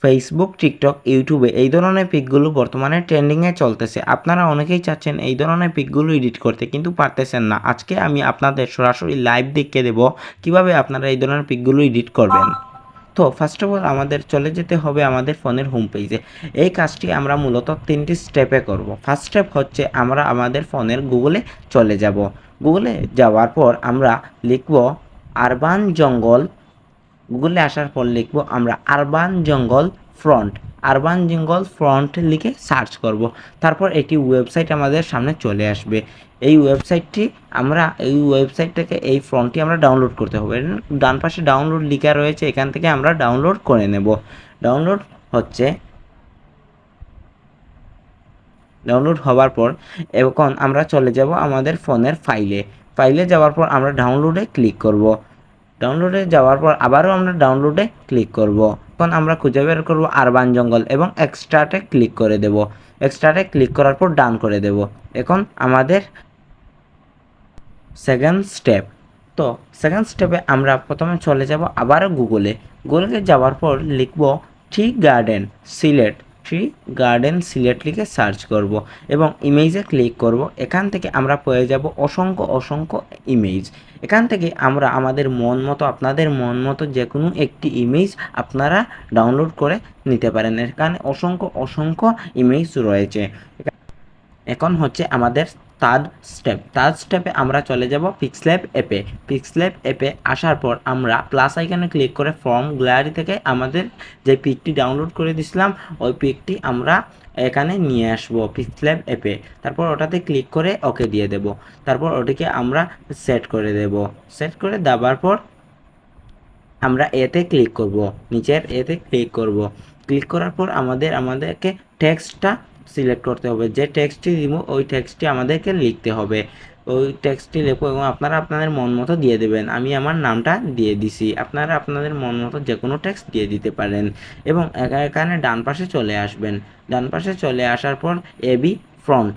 Facebook, TikTok, ইউটিউবে এই ধরনের পিকগুলো বর্তমানে ট্রেন্ডিংয়ে চলতেছে। আপনারা অনেকেই চাচ্ছেন এই ধরনের পিকগুলো এডিট করতে, কিন্তু পারতেছেন না। আজকে আমি আপনাদের সরাসরি লাইভ দেখিয়ে দেব কিভাবে আপনারা এই ধরনের পিকগুলো এডিট করবেন। তো ফার্স্ট অফ অল আমাদের চলে যেতে হবে আমাদের ফোনের হোম পেজে। এই কাজটি আমরা মূলত 3টি স্টেপে করব। ফার্স্ট স্টেপ হচ্ছে আমরা আমাদের ফোনের গুগলে চলে যাব। গুগলে যাওয়ার পর আমরা লিখব আরবান জঙ্গল। গুগলে আসার পর লিখব আমরা আরবান জঙ্গল ফ্রন্ট। আরবান জঙ্গল ফ্রন্ট লিখে সার্চ করব। তারপর একটি ওয়েবসাইট আমাদের সামনে চলে আসবে। এই ওয়েবসাইট থেকে এই ফ্রন্টটি আমরা ডাউনলোড করতে হবে। ডান পাশে ডাউনলোড লেখা রয়েছে, এখান থেকে আমরা ডাউনলোড করে নেব। ডাউনলোড হওয়ার পর এখন আমরা চলে যাব আমাদের ফোনের ফাইলে যাওয়ার পর আমরা ডাউনলোডে ক্লিক করব। ডাউনলোডে যাওয়ার পর আবারও আমরা ডাউনলোডে ক্লিক করব। এখন আমরা খুঁজে বের করব আরবান জঙ্গল এবং এক্সট্রাটে ক্লিক করে দেব। এক্সট্রাটে ক্লিক করার পর ডান করে দেব। এখন আমাদের সেকেন্ড স্টেপ। তো সেকেন্ড স্টেপে আমরা প্রথমে চলে যাব আবারও গুগলে যাওয়ার পর লিখব ট্রি গার্ডেন সিলেট লিখে সার্চ করব এবং ইমেজে ক্লিক করব। এখান থেকে আমরা পেয়ে যাব অসংখ্য ইমেজ। এখান থেকে আমরা আমাদের মন মতো, আপনাদের মন মতো যে কোনো একটি ইমেজ আপনারা ডাউনলোড করে নিতে পারেন। এখানে অসংখ্য ইমেজ রয়েছে। এখন হচ্ছে আমাদের থার্ড স্টেপে আমরা চলে যাব পিক্সল্যাব অ্যাপে আসার পর আমরা প্লাস আইকনে ক্লিক করে ফর্ম গ্যালারি থেকে আমাদের যে পিকটি ডাউনলোড করে দিয়েছিলাম ওই পিকটি আমরা এখানে নিয়ে আসব পিক্সল্যাব অ্যাপে। তারপর ওটাতে ক্লিক করে ওকে দিয়ে দেব। তারপর ওটিকে আমরা সেট করে দেওয়ার পর আমরা এতে ক্লিক করব, নিচের এতে ক্লিক করব। ক্লিক করার পর আমাদেরকে টেক্সটটা সিলেক্ট করতে হবে। যে টেক্সটটি দিব ওই টেক্সটটি আমাদেরকে লিখতে হবে। ওই টেক্সটটি লিখবো এবং আপনারা আপনাদের মন মতো দিয়ে দেবেন। আমি আমার নামটা দিয়ে দিছি, আপনারা আপনাদের মন মতো যে কোনো টেক্সট দিয়ে দিতে পারেন। এবং এখানে ডান পাশে চলে আসবেন। ডান পাশে চলে আসার পর এবি ফ্রন্ট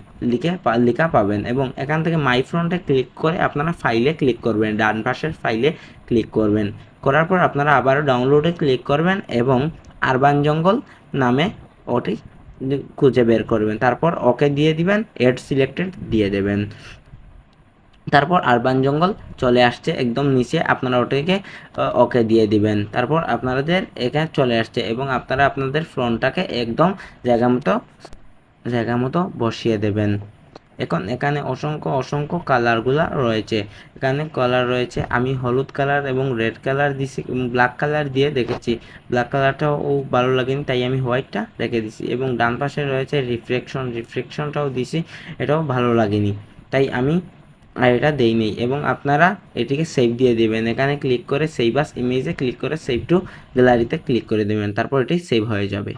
লেখা পাবেন এবং এখান থেকে মাই ফ্রন্টে ক্লিক করে আপনারা ফাইলে ক্লিক করবেন। ডান পাশের ফাইলে ক্লিক করবেন। করার পর আপনারা আবারও ডাউনলোডে ক্লিক করবেন এবং আরবান জঙ্গল নামে ওটি খুঁজে বের করবেন। তারপর ওকে দিয়ে দিবেন, এড সিলেক্টেড দিয়ে দেবেন। তারপর আরবান জঙ্গল চলে আসছে একদম নিচে, আপনারা ওটাকে ওকে দিয়ে দিবেন। তারপর আপনাদের এখানে চলে আসছে এবং আপনারা আপনাদের ফ্রন্টটাকে একদম জায়গা মতো বসিয়ে দেবেন। এখন এখানে অসংখ্য কালারগুলা রয়েছে। এখানে কালার রয়েছে, আমি হলুদ কালার এবং রেড কালার দিছি, ব্ল্যাক কালার দিয়ে দেখেছি। ব্ল্যাক কালারটাও ভালো লাগেনি, তাই আমি হোয়াইটটা রেখে দিছি। এবং ডান পাশে রয়েছে রিফ্লেকশনটাও দিছি, এটাও ভালো লাগেনি, তাই আমি এটা দেইনি। এবং আপনারা এটিকে সেভ দিয়ে দেবেন। এখানে ক্লিক করে সেভ আস ইমেজে ক্লিক করে সেভ টু গ্যালারিতে ক্লিক করে দেবেন। তারপর এটি সেভ হয়ে যাবে।